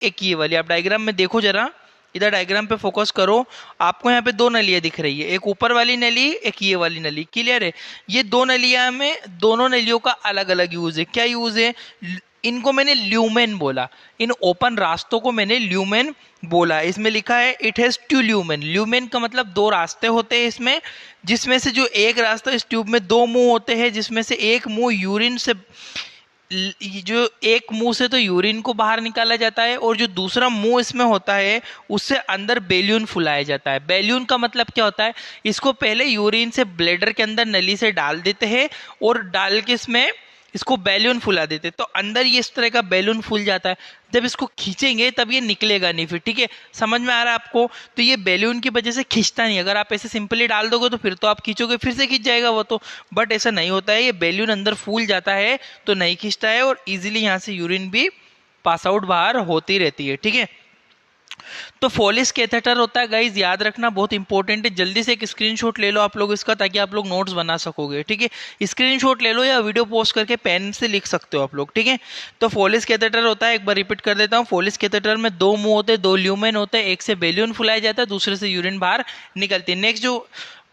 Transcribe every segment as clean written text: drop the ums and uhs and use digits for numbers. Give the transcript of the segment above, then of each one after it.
एक ये वाली। आप डायग्राम में देखो जरा, इधर डायग्राम पे फोकस करो, आपको यहाँ पे दो नलियाँ दिख रही है, एक ऊपर वाली नली, एक ये वाली नली। क्लियर है? ये दो नलियाँ में, दोनों नलियों का अलग अलग यूज है। क्या यूज है? इनको मैंने ल्यूमेन बोला, इन ओपन रास्तों को मैंने ल्यूमेन बोला। इसमें लिखा है it has two lumen. Lumen का मतलब दो रास्ते होते हैं इसमें, जिसमें से जो एक रास्ता, इस ट्यूब में दो मुंह होते हैं, जिसमें से एक मुंह यूरिन से, जो एक मुंह से तो यूरिन को बाहर निकाला जाता है, और जो दूसरा मुंह इसमें होता है उससे अंदर बेलून फुलाया जाता है। बेलून का मतलब क्या होता है? इसको पहले यूरिन से ब्लेडर के अंदर नली से डाल देते हैं, और डाल के इसमें इसको बैलून फुला देते, तो अंदर ये इस तरह का बैलून फूल जाता है। जब इसको खींचेंगे तब ये निकलेगा नहीं फिर। ठीक है, समझ में आ रहा है आपको? तो ये बैलून की वजह से खींचता नहीं। अगर आप ऐसे सिंपली डाल दोगे तो फिर तो आप खींचोगे, फिर से खींच जाएगा वो तो, बट ऐसा नहीं होता है। ये बैलून अंदर फूल जाता है तो नहीं खींचता है, और इजीली यहाँ से यूरिन भी पास आउट बाहर होती रहती है। ठीक है, तो फोलिस कैथेटर होता है गाइज, याद रखना, बहुत इंपॉर्टेंट है। जल्दी से एक स्क्रीनशॉट ले लो आप लोग इसका, ताकि आप लोग नोट्स बना सकोगे। ठीक है, स्क्रीनशॉट ले लो या वीडियो पोस्ट करके पेन से लिख सकते हो आप लोग। ठीक है, तो फोलिस कैथेटर होता है, एक बार रिपीट कर देता हूँ। फोलिस कैथेटर में दो मुंह होते हैं, दो ल्यूमेन होते हैं, एक से बेलून फुलाया जाता है, दूसरे से यूरिन बाहर निकलती है। नेक्स्ट जो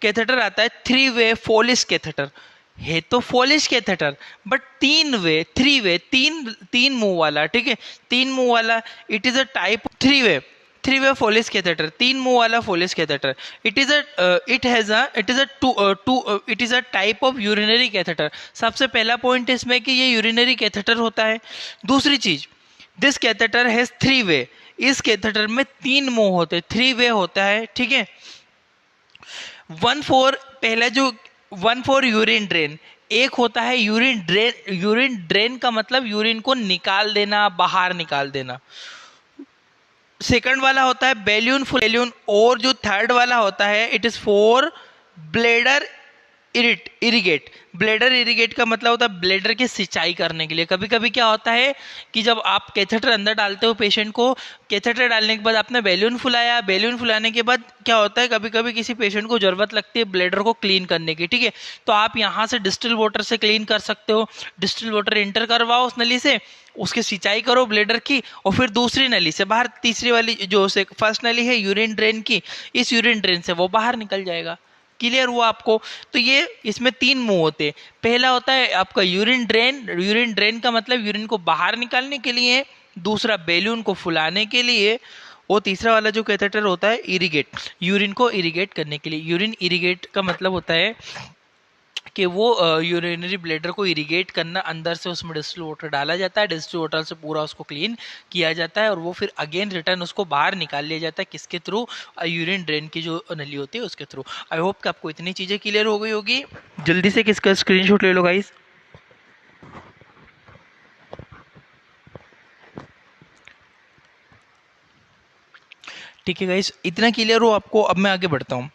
कैथेटर आता है, थ्री वे फोलिस कैथेटर है। तो फोलिश कैथेटर, बट तीन वे, थ्री वे, तीन मुंह वाला। ठीक है, तीन मुंह वाला, it is a type three way Foley's catheter, तीन मुंह वाला Foley's catheter. It is a type of urinary catheter. सबसे पहला पॉइंट इसमें कि ये यूरिनरी कैथेटर होता है। दूसरी चीज, this catheter has three way. इस कैथेटर में तीन मुंह होते हैं, थ्री वे होता है। ठीक है, पहला जो वन फॉर यूरिन ड्रेन, एक होता है यूरिन ड्रेन। यूरिन ड्रेन का मतलब यूरिन को निकाल देना, बाहर निकाल देना। सेकंड वाला होता है बैल्यून फुल बैल्यून, और जो थर्ड वाला होता है it is for bladder irrigate. Bladder irrigate का मतलब होता है ब्लेडर की सिंचाई करने के लिए। कभी कभी क्या होता है कि जब आप कैथेटर अंदर डालते हो पेशेंट को, कैथेटर डालने के बाद आपने बैलून फुलाया, बैलून फुलाने के बाद क्या होता है, कभी कभी किसी पेशेंट को जरूरत लगती है ब्लेडर को क्लीन करने की। ठीक है, तो आप यहाँ से डिस्टिल वाटर से क्लीन कर सकते हो। डिस्टिल वाटर इंटर करवाओ उस नली से, उसकी सिंचाई करो ब्लेडर की, और फिर दूसरी नली से बाहर, तीसरी वाली जो फर्स्ट नली है यूरिन ड्रेन की, इस यूरिन ड्रेन से वो बाहर निकल जाएगा। क्लियर हुआ आपको? तो ये इसमें तीन मुंह होते हैं। पहला होता है आपका यूरिन ड्रेन। यूरिन ड्रेन का मतलब यूरिन को बाहर निकालने के लिए, दूसरा बैलून को फुलाने के लिए, और तीसरा वाला जो कैथेटर होता है इरिगेट, यूरिन को इरिगेट करने के लिए। यूरिन इरिगेट का मतलब होता है कि वो यूरिनरी ब्लैडर को इरिगेट करना, अंदर से उसमें डिस्टिल वाटर डाला जाता है, डिस्टिल वाटर से पूरा उसको क्लीन किया जाता है, और वो फिर अगेन रिटर्न उसको बाहर निकाल लिया जाता है। किसके थ्रू? यूरिन ड्रेन की जो नली होती है उसके थ्रू। आई होप कि आपको इतनी चीज़ें क्लियर हो गई होगी। जल्दी से किसका स्क्रीनशॉट ले लो गाइस। ठीक है गाइस, इतना क्लियर हो आपको। अब मैं आगे बढ़ता हूँ।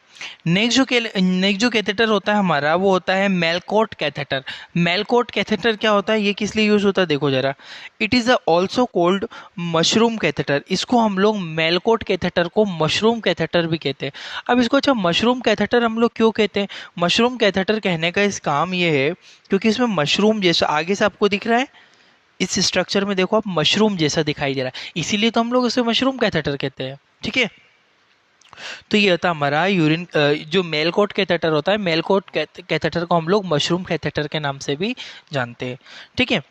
नेक्स्ट जो कैथेटर होता है हमारा, वो होता है मेलकोट कैथेटर। मेलकोट कैथेटर क्या होता है, ये किस लिए यूज होता है देखो जरा। It is also called mushroom catheter. इसको हम लोग मेलकोट कैथेटर को मशरूम कैथेटर भी कहते हैं। अब इसको अच्छा मशरूम कैथेटर हम लोग क्यों कहते हैं? मशरूम कैथेटर कहने का इस काम ये है क्योंकि इसमें मशरूम जैसा, आगे से आपको दिख रहा है इस स्ट्रक्चर में, देखो आप, मशरूम जैसा दिखाई दे रहा है, इसीलिए तो हम लोग इसे मशरूम कैथेटर कहते हैं। ठीक है, तो ये होता है हमारा यूरिन जो मेलकोट कैथेटर होता है। मेलकोट कैथेटर को हम लोग मशरूम कैथेटर के नाम से भी जानते हैं। ठीक है,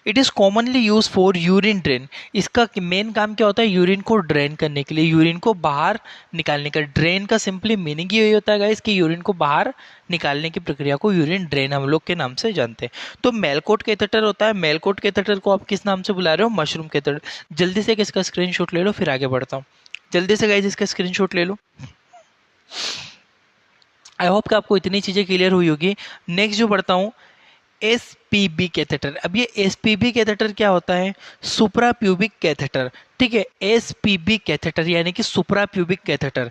it is commonly use for urine drain. इसका मेन काम क्या होता है? यूरिन को ड्रेन करने के लिए, यूरिन को बाहर निकालने का। ड्रेन का सिंपली मीनिंग यही होता है गाइस कि यूरिन को बाहर निकालने की प्रक्रिया को यूरिन ड्रेन हम लोग के नाम से जानते हैं। तो मेलकोट कैथेटर होता है। मेलकोट कैथेटर को आप किस नाम से बुला रहे हो? Mushroom catheter. जल्दी से इसका स्क्रीनशॉट ले लो, फिर आगे बढ़ता हूँ। जल्दी से गाइस इसका स्क्रीनशॉट ले लो। आई होप कि आपको इतनी चीज़ें क्लियर हुई होगी। नेक्स्ट जो बढ़ता हूँ, एसपीबी कैथेटर। अब ये एसपीबी कैथेटर क्या होता है? Supra pubic catheter. ठीक है, एसपीबी कैथेटर यानी कि supra pubic catheter.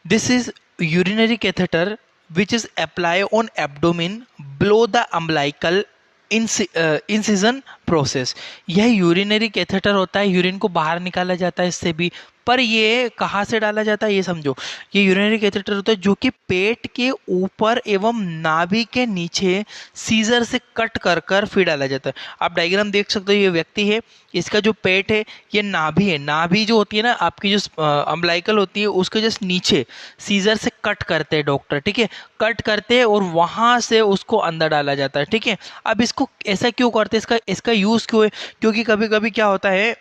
This is urinary catheter which is apply on abdomen below the umbilical incision process. यह यूरिनरी कैथेटर होता है, यूरिन को बाहर निकाला जाता है इससे भी। पर ये कहाँ से डाला जाता है ये समझो। ये यूरिनरी कैथेटर होता है जो कि पेट के ऊपर एवं नाभि के नीचे सीजर से कट कर कर फिर डाला जाता है। आप डायग्राम देख सकते हो, ये व्यक्ति है, इसका जो पेट है ये नाभि है, नाभि जो होती है ना आपकी जो अम्बलाइकल होती है उसके जस्ट नीचे सीजर से कट करते हैं डॉक्टर, ठीक है, कट करते हैं और वहां से उसको अंदर डाला जाता है, ठीक है। अब इसको ऐसा क्यों करते हैं, इसका इसका यूज क्यों है, क्योंकि कभी कभी क्या होता है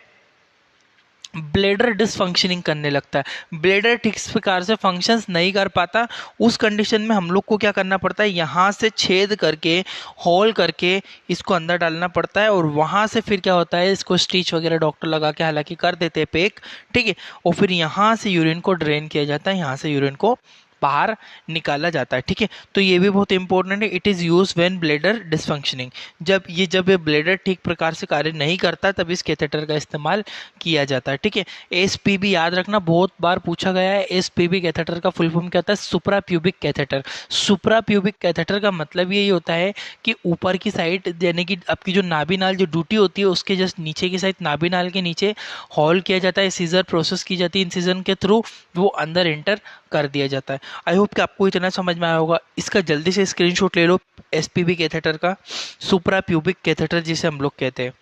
ब्लेडर डिसफंक्शनिंग करने लगता है, ब्लेडर ठीक इस प्रकार से फंक्शंस नहीं कर पाता, उस कंडीशन में हम लोग को क्या करना पड़ता है, यहाँ से छेद करके होल करके इसको अंदर डालना पड़ता है और वहाँ से फिर क्या होता है इसको स्टिच वगैरह डॉक्टर लगा के हालांकि कर देते हैं पैक, ठीक है, और फिर यहाँ से यूरिन को ड्रेन किया जाता है, यहाँ से यूरिन को बाहर निकाला जाता है, ठीक है। तो ये भी बहुत इंपॉर्टेंट है, it is use when bladder dysfunctioning, जब ये ब्लेडर ठीक प्रकार से कार्य नहीं करता तब इस कैथेटर का इस्तेमाल किया जाता है, ठीक है। एसपीबी याद रखना, बहुत बार पूछा गया है, एसपीबी कैथेटर का फुल फॉर्म क्या होता है, सुप्रा प्यूबिक कैथेटर। सुप्रा प्यूबिक कैथेटर का मतलब यही होता है कि ऊपर की साइड यानी कि आपकी जो नाभि नाल जो ड्यूटी होती है उसके जस्ट नीचे की साइड नाभि नाल के नीचे हॉल किया जाता है, सीजर प्रोसेस की जाती है, इंसिजन के थ्रू वो अंदर एंटर कर दिया जाता है। आई होप कि आपको इतना समझ में आया होगा। इसका जल्दी से स्क्रीनशॉट ले लो एसपीबी कैथेटर का, सुप्रा प्यूबिक कैथेटर जिसे हम लोग कहते हैं।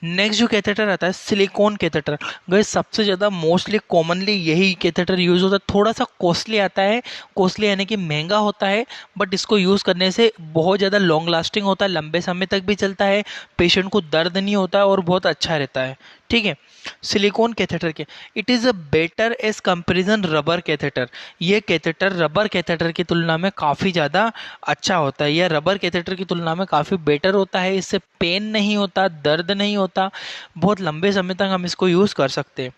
नेक्स्ट जो कैथेटर आता है सिलिकॉन कैथेटर, गाइस सबसे ज़्यादा मोस्टली कॉमनली यही कैथेटर यूज़ होता है, थोड़ा सा कॉस्टली आता है, कॉस्टली यानी कि महंगा होता है, बट इसको यूज़ करने से बहुत ज़्यादा लॉन्ग लास्टिंग होता है, लंबे समय तक भी चलता है, पेशेंट को दर्द नहीं होता है और बहुत अच्छा रहता है, ठीक है। सिलिकॉन कैथेटर के it is a better as comparison rubber catheter, ये कैथेटर रबर कैथेटर की तुलना में काफ़ी ज़्यादा अच्छा होता है, यह रबर कैथेटर की तुलना में काफ़ी बेटर होता है, इससे पेन नहीं होता, दर्द नहीं होता, बहुत लंबे समय तक हम इसको यूज़ कर सकते हैं।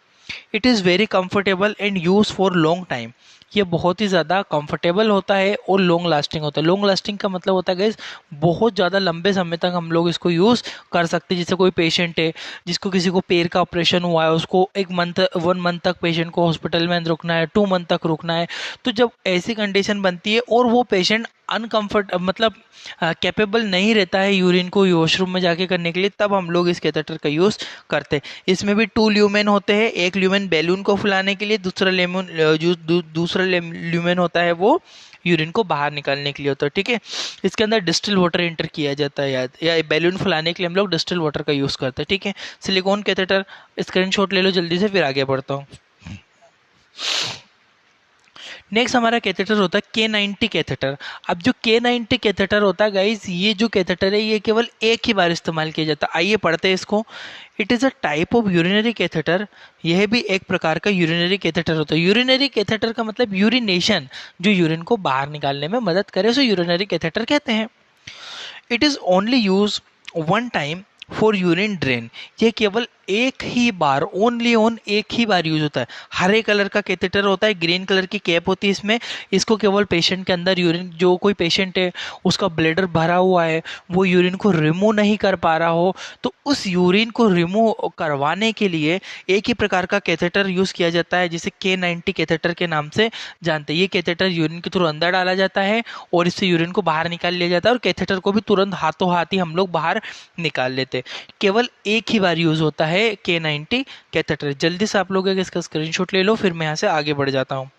It is very comfortable and use for long time, ये बहुत ही ज़्यादा कंफर्टेबल होता है और लॉन्ग लास्टिंग होता है। लॉन्ग लास्टिंग का मतलब होता है गाइस बहुत ज़्यादा लंबे समय तक हम लोग इसको यूज़ कर सकते हैं। जैसे कोई पेशेंट है जिसको किसी को पैर का ऑपरेशन हुआ है, उसको 1 मंथ तक पेशेंट को हॉस्पिटल में रुकना है, 2 मंथ तक रुकना है, तो जब ऐसी कंडीशन बनती है और वो पेशेंट अनकम्फर्ट मतलब कैपेबल नहीं रहता है यूरिन को वॉशरूम में जाके करने के लिए, तब हम लोग इस कैथेटर का यूज़ करते हैं। इसमें भी 2 ल्यूमेन होते हैं, एक ल्यूमेन बैलून को फुलाने के लिए, दूसरा ल्यूमेन होता है वो यूरिन को बाहर निकालने के लिए होता है, ठीक है। इसके अंदर डिस्टिल वाटर एंटर किया जाता है, याद या बैलून फुलाने के लिए हम लोग डिस्टिल वाटर का यूज़ करते हैं, ठीक है। सिलिकॉन कैथेटर स्क्रीनशॉट ले लो जल्दी से, फिर आगे बढ़ता हूँ। नेक्स्ट हमारा कैथेटर होता है K90 कैथेटर। अब जो K90 कैथेटर होता है गाइज, ये जो कैथेटर है ये केवल एक ही बार इस्तेमाल किया जाता है। आइए पढ़ते हैं इसको। It is a type of urinary catheter, यह भी एक प्रकार का यूरिनरी कैथेटर होता है। यूरिनरी कैथेटर का मतलब यूरिनेशन, जो यूरिन को बाहर निकालने में मदद करे, उसे यूरिनरी कैथेटर कहते हैं। It is only use one time for urine drain, ये केवल एक ही बार, ओनली ऑन एक ही बार यूज होता है। हरे कलर का कैथेटर होता है, ग्रीन कलर की कैप होती है इसमें, इसको केवल पेशेंट के अंदर यूरिन, जो कोई पेशेंट है उसका ब्लैडर भरा हुआ है, वो यूरिन को रिमूव नहीं कर पा रहा हो, तो उस यूरिन को रिमूव करवाने के लिए एक ही प्रकार का कैथेटर यूज किया जाता है, जिसे K90 कैथेटर के नाम से जानते हैं। ये कैथेटर यूरिन के थ्रू अंदर डाला जाता है और इससे यूरिन को बाहर निकाल लिया जाता है, और कैथेटर को भी तुरंत हाथों हाथ ही हम लोग बाहर निकाल लेते हैं। केवल एक ही बार यूज होता है K90 कैथेटर। जल्दी से आप लोग इसका स्क्रीनशॉट ले लो, फिर मैं यहाँ से आगे बढ़ जाता हूँ।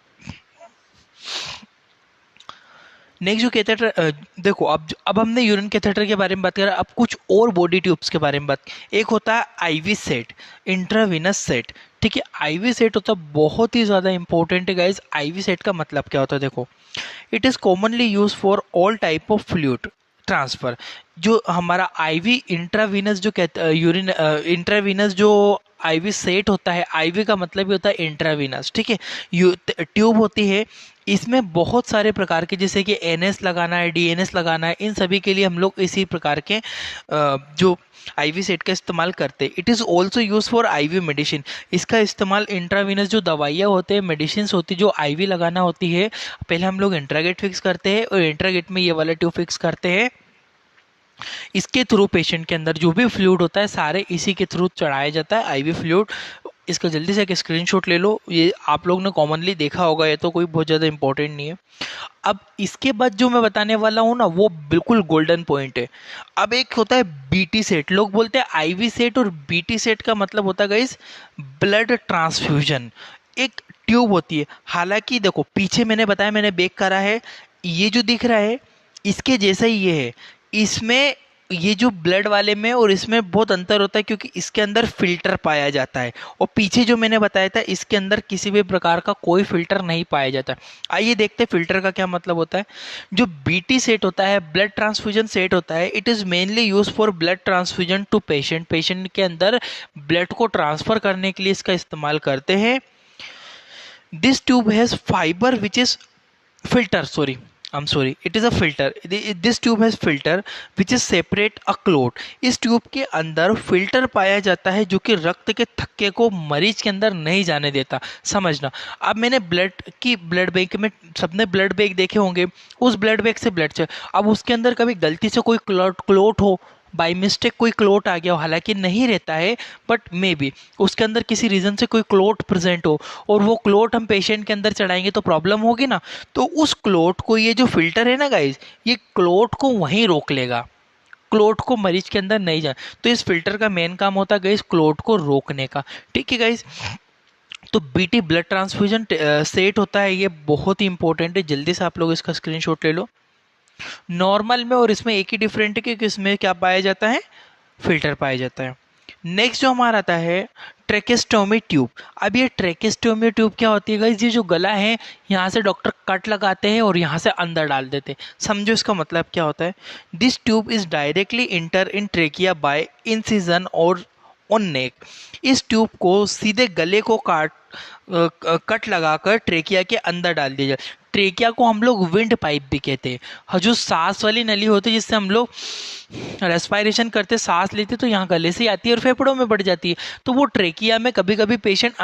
नेक्स्ट जो कैथेटर देखो, अब हमने यूरिन कैथेटर के बारे में बात करा, अब कुछ और बॉडी ट्यूब्स के बारे में बात। एक होता है आईवी सेट, इंट्रावीनस सेट, ठीक है। आईवी सेट होता है बहुत ही ज़्यादा इंपॉर्टेंट है गाइज। आईवी सेट का मतलब क्या होता है, देखो, it is commonly use for all type of fluid transfer. जो हमारा आईवी इंट्रावीनस जो यूरिन इंट्रावीनस जो आईवी सेट होता है, आईवी का मतलब ही होता है इंट्रावीनस, ठीक है। ट्यूब होती है, इसमें बहुत सारे प्रकार के, जैसे कि एनएस लगाना है, डीएनएस लगाना है, इन सभी के लिए हम लोग इसी प्रकार के जो आईवी सेट का इस्तेमाल करते हैं। It is also use for IV medicine, इसका इस्तेमाल इंट्रावीनस जो दवाइयाँ होते हैं, मेडिसिन होती है जो आईवी लगाना होती है, पहले हम लोग इंट्रागेट फिक्स करते हैं और इंट्रागेट में ये वाला ट्यूब फिक्स करते हैं। इसके थ्रू पेशेंट के अंदर जो भी फ्लूइड होता है सारे इसी के थ्रू चढ़ाया जाता है, आईवी फ्लूइड। इसका जल्दी से एक स्क्रीनशॉट ले लो। ये आप लोग ने कॉमनली देखा होगा, ये तो कोई बहुत ज़्यादा इंपॉर्टेंट नहीं है। अब इसके बाद जो मैं बताने वाला हूँ ना वो बिल्कुल गोल्डन पॉइंट है। अब एक होता है बीटी सेट, लोग बोलते हैं आईवी सेट, और बीटी सेट का मतलब होता है गाइस ब्लड ट्रांसफ्यूजन। एक ट्यूब होती है, हालांकि देखो पीछे मैंने बताया, मैंने बेक करा है, ये जो दिख रहा है इसके जैसा ही ये है। इसमें ये जो ब्लड वाले में और इसमें बहुत अंतर होता है, क्योंकि इसके अंदर फिल्टर पाया जाता है, और पीछे जो मैंने बताया था इसके अंदर किसी भी प्रकार का कोई फिल्टर नहीं पाया जाता। आइए देखते हैं फिल्टर का क्या मतलब होता है। जो बीटी सेट होता है, ब्लड ट्रांसफ्यूजन सेट होता है, it is mainly use for blood transfusion to patient. Patient के अंदर ब्लड को ट्रांसफर करने के लिए इसका इस्तेमाल करते हैं। This tube has fibre which is filter, I'm sorry, it is a filter. This tube has filter which is separate a clot. इस ट्यूब के अंदर फिल्टर पाया जाता है जो कि रक्त के थक्के को मरीज के अंदर नहीं जाने देता। समझना, अब मैंने ब्लड बैंक में सबने ब्लड बैंक देखे होंगे, उस ब्लड बैंक से ब्लड चल, अब उसके अंदर कभी गलती से कोई क्लोट हो, बाई मिस्टेक कोई क्लोट आ गया हो, हालांकि नहीं रहता है बट मे बी उसके अंदर किसी रीज़न से कोई क्लोट प्रेजेंट हो, और वो क्लोट हम पेशेंट के अंदर चढ़ाएंगे तो प्रॉब्लम होगी ना। तो उस क्लोट को ये जो फिल्टर है ना गाइज, ये क्लोट को वहीं रोक लेगा, क्लोट को मरीज के अंदर नहीं जाए। तो इस फिल्टर का मेन काम होता है गाइज क्लोट को रोकने का। ठीक है गाइज, तो बीटी ब्लड ट्रांसफ्यूजन सेट होता है, ये बहुत ही इंपॉर्टेंट है। जल्दी से आप लोग इसका स्क्रीनशॉट ले लो। नॉर्मल में और इसमें एक ही डिफरेंट है कि इसमें क्या पाया जाता है, फिल्टर पाया जाता है। नेक्स्ट जो हमारा आता है ट्रेकेस्टोमी ट्यूब। अब ये ट्रेकेस्टोमी ट्यूब क्या होती है गाइस, ये जो गला है यहाँ से डॉक्टर कट लगाते हैं और यहाँ से अंदर डाल देते हैं। समझो इसका मतलब क्या होता है। This tube is directly enter in trachea by incision और ऑन नेक। इस ट्यूब को सीधे गले को कट लगाकर ट्रेकिया के अंदर डाल दिया जाए। ट्रेकिया को हम लोग विंड पाइप भी कहते हैं। जो सांस वाली नली होती है जिससे हम लोग रेस्पायरेशन करते, सांस लेते, तो यहाँ गले से आती है और फेफड़ों में बढ़ जाती है। तो वो ट्रेकिया में कभी कभी पेशेंट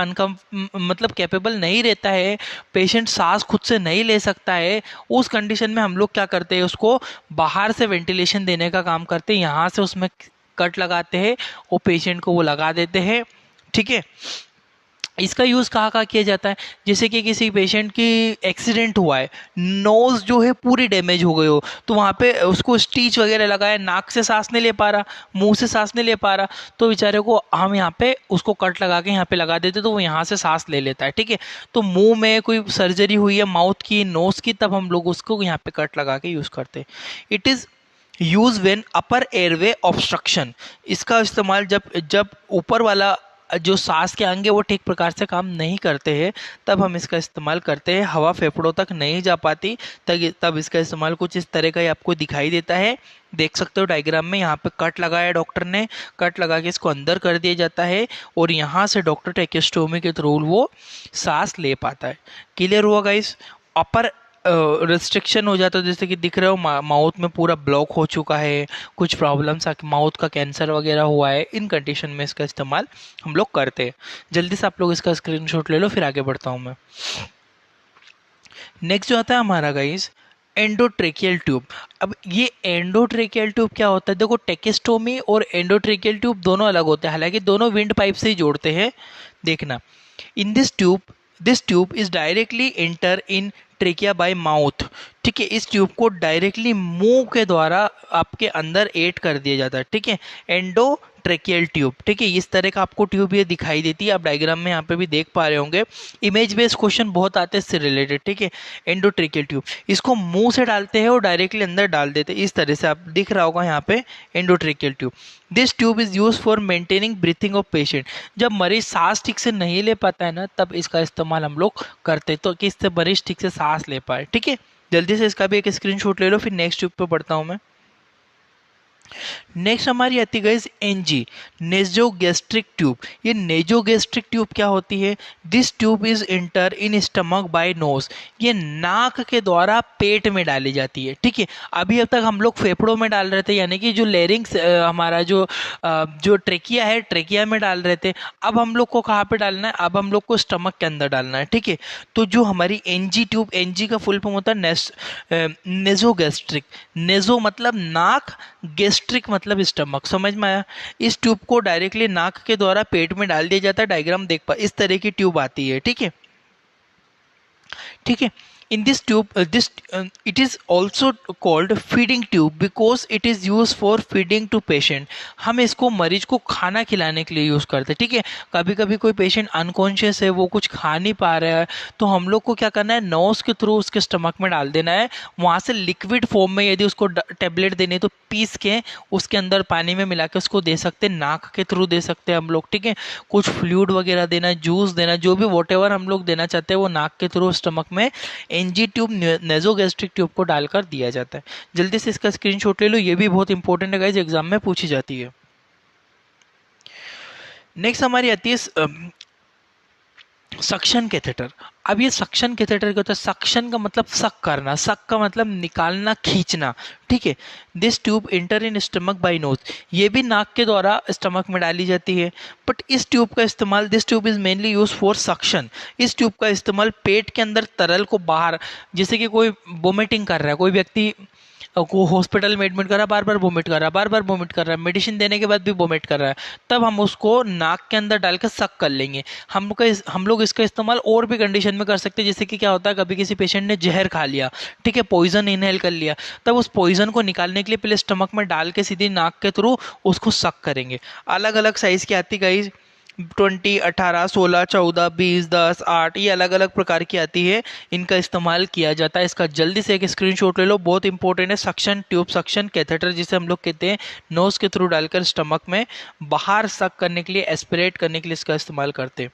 मतलब कैपेबल नहीं रहता है, पेशेंट सांस खुद से नहीं ले सकता है। उस कंडीशन में हम लोग क्या करते हैं, उसको बाहर से वेंटिलेशन देने का काम करते हैं। यहाँ से उसमें कट लगाते हैं और पेशेंट को वो लगा देते हैं। ठीक है, इसका यूज़ कहाँ कहाँ किया जाता है, जैसे कि किसी पेशेंट की एक्सीडेंट हुआ है, नोज़ जो है पूरी डैमेज हो गई हो, तो वहाँ पे उसको स्टिच वगैरह लगाया, नाक से सांस नहीं ले पा रहा, मुंह से सांस नहीं ले पा रहा, तो बेचारे को हम यहाँ पे उसको कट लगा के यहाँ पे लगा देते, तो वो यहाँ से सांस ले लेता है। ठीक है, तो मुंह में कोई सर्जरी हुई है माउथ की, नोज़ की, तब हम लोग उसको यहाँ पे कट लगा के यूज़ करते हैं। It is use when upper airway obstruction. इसका इस्तेमाल जब ऊपर वाला जो सांस के अंग है वो ठीक प्रकार से काम नहीं करते हैं, तब हम इसका इस्तेमाल करते हैं। हवा फेफड़ों तक नहीं जा पाती, तब इसका इस्तेमाल कुछ इस तरह का ही आपको दिखाई देता है। देख सकते हो डायग्राम में, यहाँ पे कट लगाया डॉक्टर ने, कट लगा के इसको अंदर कर दिया जाता है और यहाँ से डॉक्टर ट्रेकेस्टोमी के थ्रू वो सांस ले पाता है। क्लियर हुआ गाइस। अपर रिस्ट्रिक्शन हो जाता है, जैसे कि दिख रहे हो माउथ में पूरा ब्लॉक हो चुका है, कुछ प्रॉब्लम्स माउथ का कैंसर वगैरह हुआ है, इन कंडीशन में इसका इस्तेमाल हम लोग करते हैं। जल्दी से आप लोग इसका स्क्रीनशॉट ले लो, फिर आगे बढ़ता हूँ मैं। नेक्स्ट जो आता है हमारा गाइस एंडोट्रेकियल ट्यूब। अब ये एंडोट्रेकियल ट्यूब क्या होता है, देखो टेकेस्टोमी और एंडोट्रेकियल ट्यूब दोनों अलग होते हैं, हालांकि दोनों विंड पाइप से ही जोड़ते हैं। देखना, in this tube is directly enter in trachea bye mouth. ठीक है, इस ट्यूब को डायरेक्टली मुंह के द्वारा आपके अंदर ऐड कर दिया जाता है। ठीक है, एंडो ट्रेकियल ट्यूब। ठीक है, इस तरह का आपको ट्यूब ये दिखाई देती है, आप डायग्राम में यहाँ पे भी देख पा रहे होंगे। इमेज बेस्ड क्वेश्चन बहुत आते हैं इससे रिलेटेड। ठीक है, एंडोट्रेकियल ट्यूब, इसको मुंह से डालते हैं और डायरेक्टली अंदर डाल देते हैं। इस तरह से आप दिख रहा होगा यहाँ पे endotracheal tube. This tube is use for maintaining breathing of patient. जब मरीज सांस ठीक से नहीं ले पाता है ना, तब इसका इस्तेमाल हम लोग करते हैं, तो कि इससे मरीज ठीक से सांस ले पाए। ठीक है, जल्दी से इसका भी एक स्क्रीनशॉट ले लो, फिर नेक्स्ट ट्यूब पे बढ़ता हूँ मैं। नेक्स्ट हमारी आती है गाइस एनजी, नेजोगैस्ट्रिक ट्यूब। ये नेजोगैस्ट्रिक ट्यूब क्या होती है, this tube is enter in stomach by nose. ये नाक के द्वारा पेट में डाली जाती है। ठीक है, अभी अब तक हम लोग फेफड़ों में डाल रहे थे, यानी कि जो लेरिंग्स हमारा जो ट्रेकिया है, ट्रेकिया में डाल रहे थे। अब हम लोग को कहाँ पे डालना है, अब हम लोग को स्टमक के अंदर डालना है। ठीक है, तो जो हमारी एनजी ट्यूब, एनजी का फुल फॉर्म होता है नेजोगैस्ट्रिक। नेजो मतलब नाक, गेस्ट्रिक गैस्ट्रिक मतलब स्टमक, समझ में आया। इस ट्यूब को डायरेक्टली नाक के द्वारा पेट में डाल दिया जाता है। डायग्राम देख पा, इस तरह की ट्यूब आती है, ठीक है, ठीक है। in this tube it is also called feeding tube because it is used for feeding to patient। हम इसको मरीज को खाना खिलाने के लिए यूज करते हैं, ठीक है। कभी कभी कोई पेशेंट अनकॉन्शियस है, वो कुछ खा नहीं पा रहा है, तो हम लोग को क्या करना है, नोज के थ्रू उसके स्टमक में डाल देना है। वहां से लिक्विड फॉर्म में यदि उसको टेबलेट देनी है तो पीस के उसके अंदर पानी में मिला के उसको दे सकते हैं, नाक के थ्रू दे सकते हैं हम लोग, ठीक है। कुछ फ्लूइड वगैरह देना, जूस देना, जो भी वॉटेवर हम लोग देना चाहते हैं वो नाक के थ्रू स्टमक में एनजी ट्यूब, नेजोगैस्ट्रिक ट्यूब को डालकर दिया जाता है। जल्दी से इसका स्क्रीनशॉट ले लो, ये भी बहुत इंपॉर्टेंट है गाइस, एग्जाम में पूछी जाती है। नेक्स्ट हमारी आती है सक्शन कैथेटर। अब ये सक्शन कैथेटर क्या होता है, सक्शन का मतलब सक करना, सक का मतलब निकालना, खींचना, ठीक है। This tube enter in stomach by nose, ये भी नाक के द्वारा स्टमक में डाली जाती है। बट इस ट्यूब का इस्तेमाल, this tube is mainly use for suction, इस ट्यूब का इस्तेमाल पेट के अंदर तरल को बाहर, जैसे कि कोई वोमिटिंग कर रहा है, कोई व्यक्ति को हॉस्पिटल में एडमिट करा, बार बार वोमिट कर रहा है, बार बार वोमिट कर रहा है, मेडिसिन देने के बाद भी वोमिट कर रहा है, तब हम उसको नाक के अंदर डालकर सक कर लेंगे। हम लोग इसका इस्तेमाल और भी कंडीशन में कर सकते हैं, जैसे कि क्या होता है, कभी किसी पेशेंट ने जहर खा लिया, ठीक है, पॉइजन इनहेल कर लिया, तब उस पॉइजन को निकालने के लिए पहले स्टमक में डाल के सीधी नाक के थ्रू उसको सक करेंगे। अलग अलग साइज की आती गाइस, 20, 18, 16, 14, 20, 10, 8, ये अलग अलग प्रकार की आती है, इनका इस्तेमाल किया जाता है। इसका जल्दी से एक स्क्रीनशॉट ले लो, बहुत इंपॉर्टेंट है। सक्शन ट्यूब, सक्शन कैथेटर जिसे हम लोग कहते हैं, नोज के थ्रू डालकर स्टमक में बाहर सक करने के लिए, एस्पिरेट करने के लिए इसका इस्तेमाल करते हैं।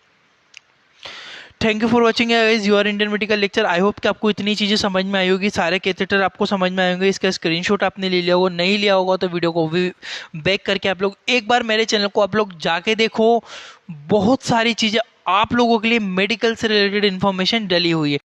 Thank you for watching your Indian medical lecture. I hope कि आपको इतनी चीज़ें समझ में आई होगी, सारे कैथेटर आपको समझ में आएंगे। इसका स्क्रीनशॉट आपने ले लिया होगा, नहीं लिया होगा तो वीडियो को भी बैक करके आप लोग एक बार मेरे चैनल को आप लोग जाके देखो, बहुत सारी चीज़ें आप लोगों के लिए मेडिकल से रिलेटेड इन्फॉर्मेशन डली हुई है।